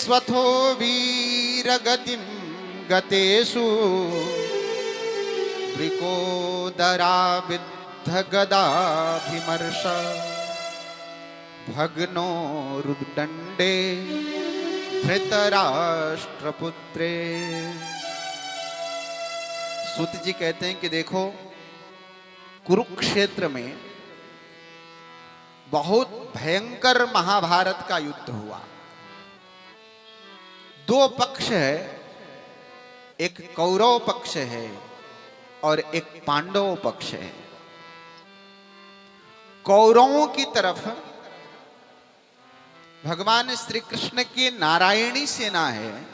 स्वथो वीरगतिं गतेषु वृकोदराविद्धगदाभिमर्श भग्नोरुदण्डे धृतराष्ट्रपुत्रे। सूत जी कहते हैं कि देखो, कुरुक्षेत्र में बहुत भयंकर महाभारत का युद्ध हुआ। दो पक्ष है, एक कौरव पक्ष है और एक पांडव पक्ष है। कौरवों की तरफ भगवान श्री कृष्ण की नारायणी सेना है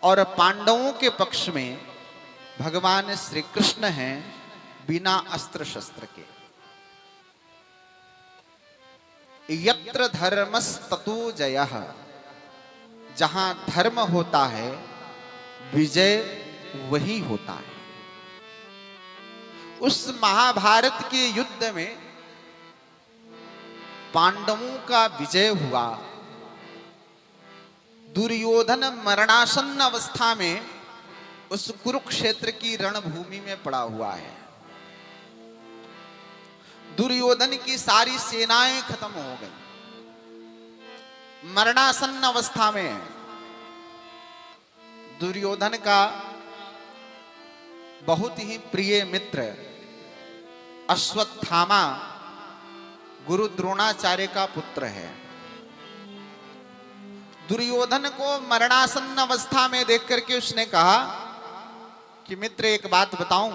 और पांडवों के पक्ष में भगवान श्री कृष्ण हैं बिना अस्त्र शस्त्र के। यत्र धर्मस्ततो जयः, जहां धर्म होता है विजय वही होता है। उस महाभारत के युद्ध में पांडवों का विजय हुआ। दुर्योधन मरणासन्न अवस्था में उस कुरुक्षेत्र की रणभूमि में पड़ा हुआ है। दुर्योधन की सारी सेनाएं खत्म हो गई, मरणासन्न अवस्था में है। दुर्योधन का बहुत ही प्रिय मित्र अश्वत्थामा गुरु द्रोणाचार्य का पुत्र है। दुर्योधन को मरणासन्न अवस्था में देख करके उसने कहा कि मित्र, एक बात बताऊं,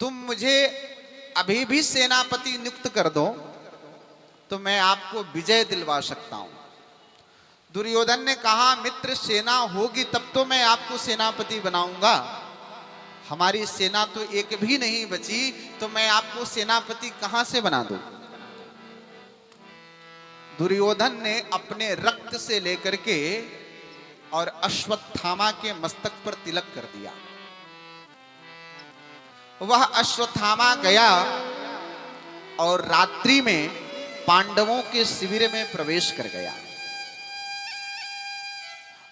तुम मुझे अभी भी सेनापति नियुक्त कर दो तो मैं आपको विजय दिलवा सकता हूं। दुर्योधन ने कहा, मित्र, सेना होगी तब तो मैं आपको सेनापति बनाऊंगा। हमारी सेना तो एक भी नहीं बची, तो मैं आपको सेनापति कहां से बना दूं? दुर्योधन ने अपने रक्त से लेकर के और अश्वत्थामा के मस्तक पर तिलक कर दिया। वह अश्वत्थामा गया और रात्रि में पांडवों के शिविर में प्रवेश कर गया।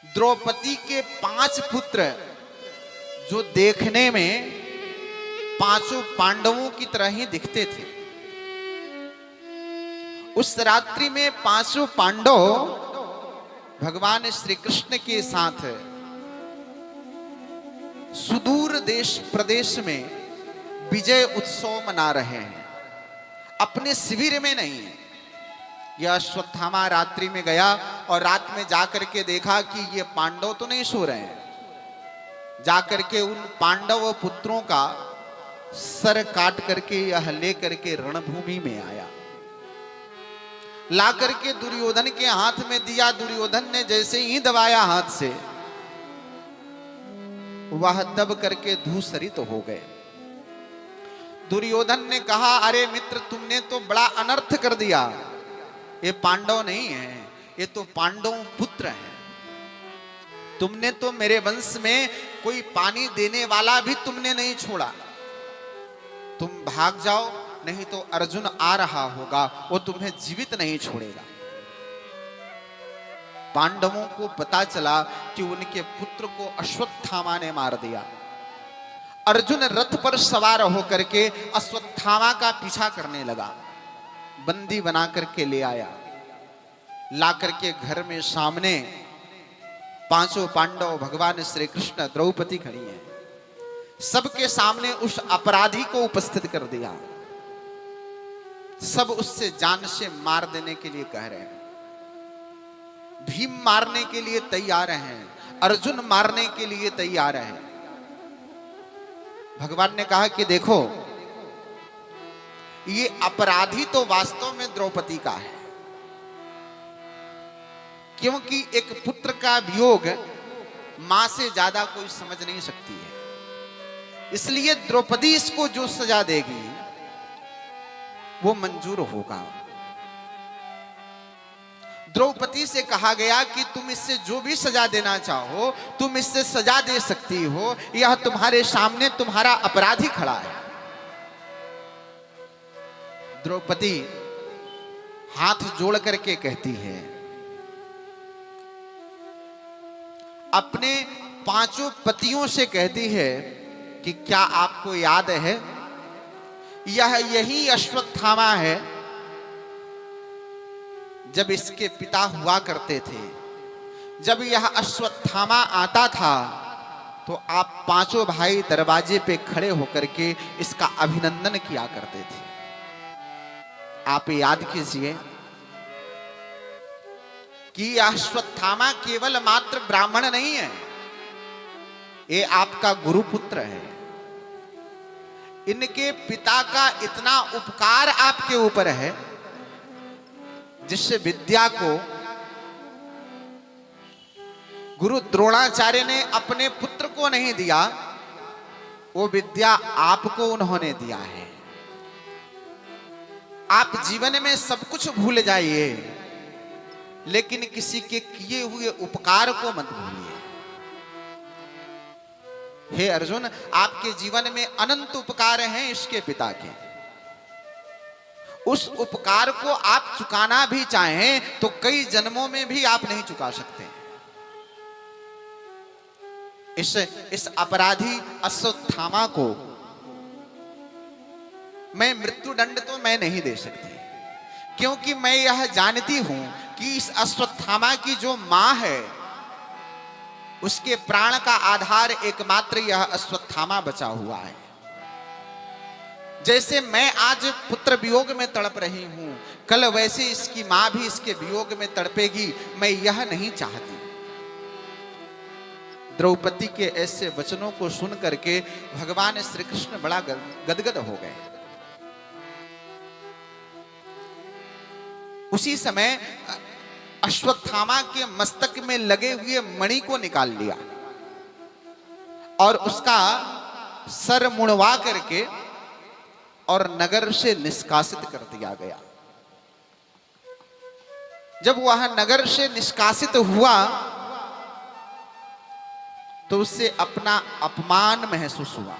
द्रौपदी के 5 पुत्र जो देखने में पांचों पांडवों की तरह ही दिखते थे, उस रात्रि में पांचों पांडव भगवान श्री कृष्ण के साथ सुदूर देश प्रदेश में विजय उत्सव मना रहे हैं, अपने शिविर में नहीं। यह अश्वत्थामा रात्रि में गया और रात में जाकर के देखा कि ये पांडव तो नहीं सो रहे हैं। जाकर के उन पांडव पुत्रों का सर काट करके यह लेकर के रणभूमि में आया, ला करके दुर्योधन के हाथ में दिया। दुर्योधन ने जैसे ही दबाया हाथ से, वह दब करके धूसरित हो गए। दुर्योधन ने कहा, अरे मित्र, तुमने तो बड़ा अनर्थ कर दिया। ये पांडव नहीं है, ये तो पांडव पुत्र हैं। तुमने तो मेरे वंश में कोई पानी देने वाला भी तुमने नहीं छोड़ा। तुम भाग जाओ, नहीं तो अर्जुन आ रहा होगा, वो तुम्हें जीवित नहीं छोड़ेगा। पांडवों को पता चला कि उनके पुत्र को अश्वत्थामा ने मार दिया। अर्जुन रथ पर सवार होकर के अश्वत्थामा का पीछा करने लगा, बंदी बना करके ले आया। ला करके घर में सामने पांचों पांडव, भगवान श्री कृष्ण, द्रौपदी खड़ी हैं। सबके सामने उस अपराधी को उपस्थित कर दिया। सब उससे जान से मार देने के लिए कह रहे हैं। भीम मारने के लिए तैयार हैं, अर्जुन मारने के लिए तैयार है। भगवान ने कहा कि देखो, ये अपराधी तो वास्तव में द्रौपदी का है, क्योंकि एक पुत्र का वियोग मां से ज्यादा कोई समझ नहीं सकती है। इसलिए द्रौपदी इसको जो सजा देगी वो मंजूर होगा। द्रौपदी से कहा गया कि तुम इससे जो भी सजा देना चाहो तुम इससे सजा दे सकती हो, यह तुम्हारे सामने तुम्हारा अपराधी खड़ा है। द्रौपदी हाथ जोड़ करके कहती है अपने पांचों पतियों से कहती है कि क्या आपको याद है, यही अश्वत्थामा है जब इसके पिता हुआ करते थे। जब यह अश्वत्थामा आता था तो आप पांचों भाई दरवाजे पे खड़े होकर के इसका अभिनंदन किया करते थे। आप याद कीजिए कि यह अश्वत्थामा केवल मात्र ब्राह्मण नहीं है, ये आपका गुरुपुत्र है। इनके पिता का इतना उपकार आपके ऊपर है जिससे विद्या को गुरु द्रोणाचार्य ने अपने पुत्र को नहीं दिया, वो विद्या आपको उन्होंने दिया है। आप जीवन में सब कुछ भूल जाइए, लेकिन किसी के किए हुए उपकार को मत भूलिए। हे अर्जुन, आपके जीवन में अनंत उपकार हैं इसके पिता के। उस उपकार को आप चुकाना भी चाहें तो कई जन्मों में भी आप नहीं चुका सकते। इस अपराधी अश्वत्थामा को मैं मृत्यु दंड तो मैं नहीं दे सकती, क्योंकि मैं यह जानती हूं कि इस अश्वत्थामा की जो मां है उसके प्राण का आधार एकमात्र यह अश्वत्थामा बचा हुआ है। जैसे मैं आज पुत्र वियोग में तड़प रही हूं, कल वैसे इसकी मां भी इसके वियोग में तड़पेगी। मैं यह नहीं चाहती। द्रौपदी के ऐसे वचनों को सुन करके भगवान श्री कृष्ण बड़ा गदगद हो गए। उसी समय अश्वत्थामा के मस्तक में लगे हुए मणि को निकाल लिया और उसका सर मुड़वा करके और नगर से निष्कासित कर दिया गया। जब वह नगर से निष्कासित हुआ तो उससे अपना अपमान महसूस हुआ।